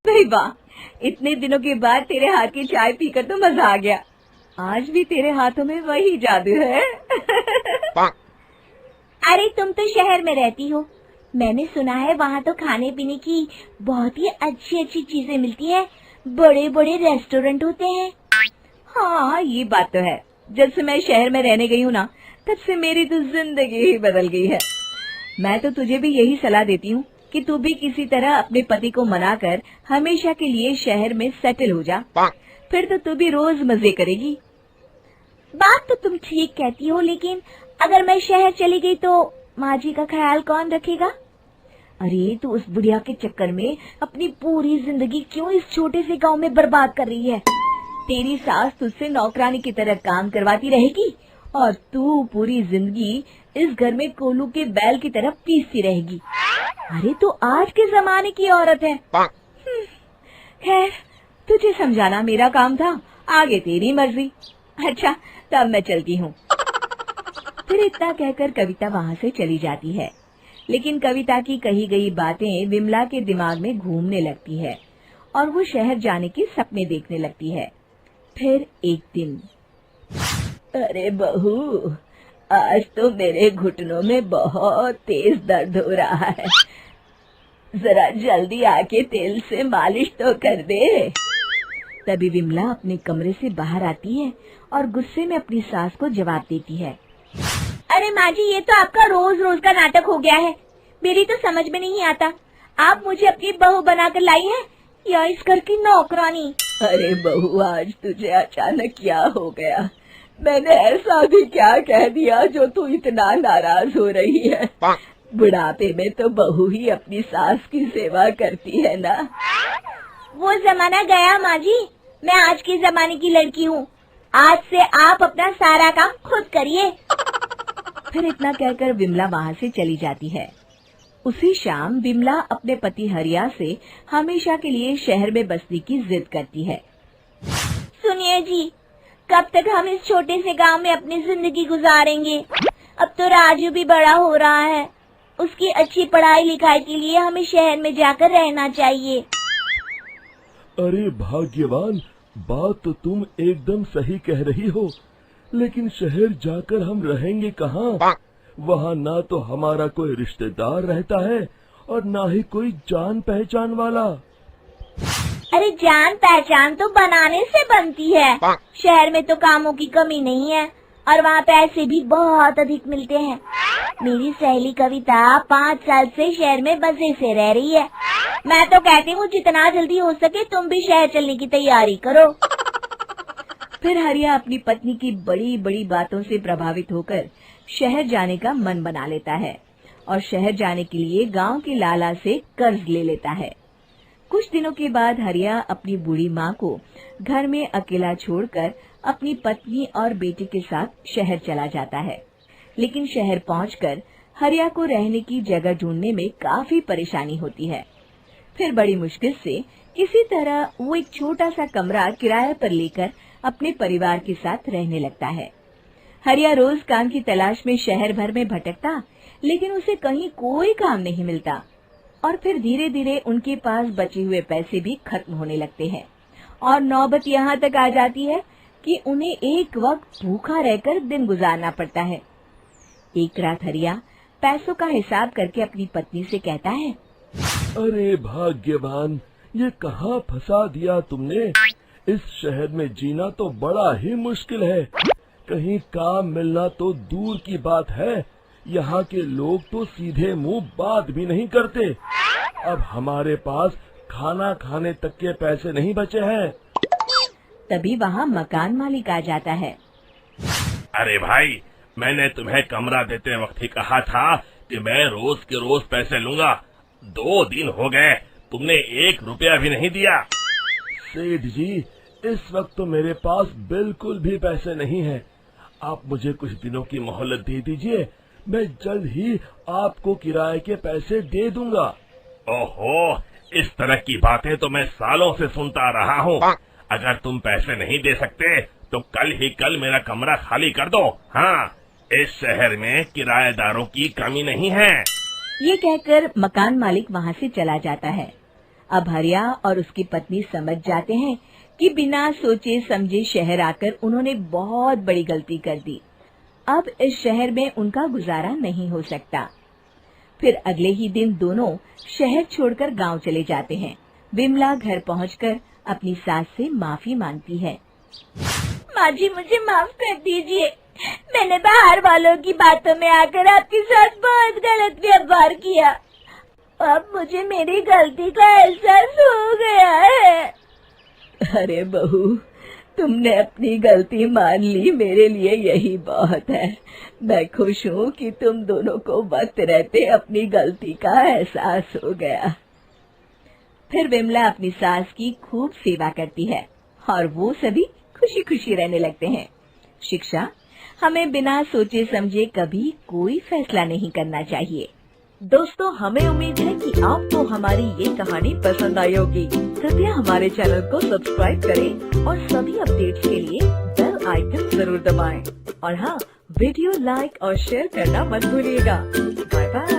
भाई वाह, इतने दिनों के बाद तेरे हाथ की चाय पीकर तो मजा आ गया। आज भी तेरे हाथों में वही जादू है। अरे तुम तो शहर में रहती हो, मैंने सुना है वहाँ तो खाने पीने की बहुत ही अच्छी अच्छी चीजें मिलती है, बड़े बड़े रेस्टोरेंट होते हैं। हाँ, ये बात तो है। जब से मैं शहर में रहने गई हूँ ना, तब से मेरी तो जिंदगी ही बदल गई है। मैं तो तुझे भी यही सलाह देती हूँ कि तू भी किसी तरह अपने पति को मनाकर हमेशा के लिए शहर में सेटल हो जा। फिर तो तू भी रोज मजे करेगी। बात तो तुम ठीक कहती हो, लेकिन अगर मैं शहर चली गई तो माँ जी का ख्याल कौन रखेगा? अरे तू उस बुढ़िया के चक्कर में अपनी पूरी जिंदगी क्यों इस छोटे से गांव में बर्बाद कर रही है? तेरी सास तुझसे नौकरानी की तरह काम करवाती रहेगी और तू पूरी जिंदगी इस घर में कोलू के बैल की तरह पीसती रहेगी। अरे तू आज के जमाने की औरत है। खैर, तुझे समझाना मेरा काम था, आगे तेरी मर्जी। अच्छा, तब मैं चलती हूँ। फिर इतना कहकर कविता वहाँ से चली जाती है। लेकिन कविता की कही गई बातें विमला के दिमाग में घूमने लगती है और वो शहर जाने के सपने देखने लगती है। फिर एक दिन, अरे बहू, आज तो मेरे घुटनों में बहुत तेज दर्द हो रहा है, जरा जल्दी आके तेल से मालिश तो कर दे। तभी विमला अपने कमरे से बाहर आती है और गुस्से में अपनी सास को जवाब देती है। अरे माँ जी, ये तो आपका रोज रोज का नाटक हो गया है। मेरी तो समझ में नहीं आता, आप मुझे अपनी बहू बनाकर लाई हैं या इस घर की नौकरानी? अरे बहू, आज तुझे अचानक क्या हो गया? मैंने ऐसा भी क्या कह दिया जो तू इतना नाराज हो रही है? बुढ़ापे में तो बहू ही अपनी सास की सेवा करती है ना। वो जमाना गया माँ जी, मैं आज के जमाने की लड़की हूँ। आज से आप अपना सारा काम खुद करिए। फिर इतना कहकर विमला वहाँ से चली जाती है। उसी शाम विमला अपने पति हरिया से हमेशा के लिए शहर में बसने की जिद करती है। सुनिए जी, कब तक हम इस छोटे से गांव में अपनी जिंदगी गुजारेंगे? अब तो राजू भी बड़ा हो रहा है, उसकी अच्छी पढ़ाई लिखाई के लिए हमें शहर में जाकर रहना चाहिए। अरे भाग्यवान, बात तो तुम एकदम सही कह रही हो, लेकिन शहर जाकर हम रहेंगे कहाँ? वहाँ ना तो हमारा कोई रिश्तेदार रहता है और ना ही कोई जान पहचान वाला। अरे जान पहचान तो बनाने से बनती है। शहर में तो कामों की कमी नहीं है और वहाँ पैसे भी बहुत अधिक मिलते हैं। मेरी सहेली कविता 5 साल से शहर में बसे से रह रही है। मैं तो कहती हूँ जितना जल्दी हो सके तुम भी शहर चलने की तैयारी करो। फिर हरिया अपनी पत्नी की बड़ी बड़ी बातों से प्रभावित होकर शहर जाने का मन बना लेता है और शहर जाने के लिए गांव के लाला से कर्ज ले लेता है। कुछ दिनों के बाद हरिया अपनी बूढ़ी माँ को घर में अकेला छोड़कर अपनी पत्नी और बेटे के साथ शहर चला जाता है। लेकिन शहर पहुंचकर हरिया को रहने की जगह ढूंढने में काफी परेशानी होती है। फिर बड़ी मुश्किल से किसी तरह वो एक छोटा सा कमरा किराए पर लेकर अपने परिवार के साथ रहने लगता है। हरिया रोज काम की तलाश में शहर भर में भटकता, लेकिन उसे कहीं कोई काम नहीं मिलता और फिर धीरे धीरे उनके पास बचे हुए पैसे भी खत्म होने लगते हैं और नौबत यहाँ तक आ जाती है कि उन्हें एक वक्त भूखा रहकर दिन गुजारना पड़ता है। एक रात हरिया पैसों का हिसाब करके अपनी पत्नी से कहता है, अरे भाग्यवान, ये कहाँ फंसा दिया तुमने? इस शहर में जीना तो बड़ा ही मुश्किल है। कहीं काम मिलना तो दूर की बात है, यहाँ के लोग तो सीधे मुंह बात भी नहीं करते। अब हमारे पास खाना खाने तक के पैसे नहीं बचे हैं। तभी वहाँ मकान मालिक आ जाता है। अरे भाई, मैंने तुम्हें कमरा देते वक्त ही कहा था कि मैं रोज के रोज पैसे लूंगा। 2 दिन हो गए, तुमने 1 रुपया भी नहीं दिया। सेठ जी, इस वक्त तो मेरे पास बिल्कुल भी पैसे नहीं हैं। आप मुझे कुछ दिनों की मोहलत दे दीजिए, मैं जल्द ही आपको किराए के पैसे दे दूंगा। ओहो, इस तरह की बातें तो मैं सालों से सुनता रहा हूँ। अगर तुम पैसे नहीं दे सकते तो कल ही कल मेरा कमरा खाली कर दो। हाँ, इस शहर में किराएदारों की कमी नहीं है। ये कहकर मकान मालिक वहाँ से चला जाता है। अब हरिया और उसकी पत्नी समझ जाते हैं कि बिना सोचे समझे शहर आकर उन्होंने बहुत बड़ी गलती कर दी। अब इस शहर में उनका गुजारा नहीं हो सकता। फिर अगले ही दिन दोनों शहर छोड़कर गांव चले जाते हैं। विमला घर पहुंचकर अपनी सास से माफी मांगती है। माँ जी, मुझे माफ कर दीजिए। मैंने बाहर वालों की बातों में आकर आपके साथ बहुत गलत व्यवहार किया। अब मुझे मेरी गलती का एहसास हो गया है। अरे बहू, तुमने अपनी गलती मान ली, मेरे लिए यही बहुत है। मैं खुश हूँ कि तुम दोनों को वक्त रहते अपनी गलती का एहसास हो गया। फिर विमला अपनी सास की खूब सेवा करती है और वो सभी खुशी खुशी रहने लगते हैं। शिक्षा: हमें बिना सोचे समझे कभी कोई फैसला नहीं करना चाहिए। दोस्तों, हमें उम्मीद है कि आपको हमारी ये कहानी पसंद आई होगी। कृपया हमारे चैनल को सब्सक्राइब करें और सभी अपडेट्स के लिए बेल आइकन जरूर दबाएं। और हाँ, वीडियो लाइक और शेयर करना मत भूलिएगा। Bye bye.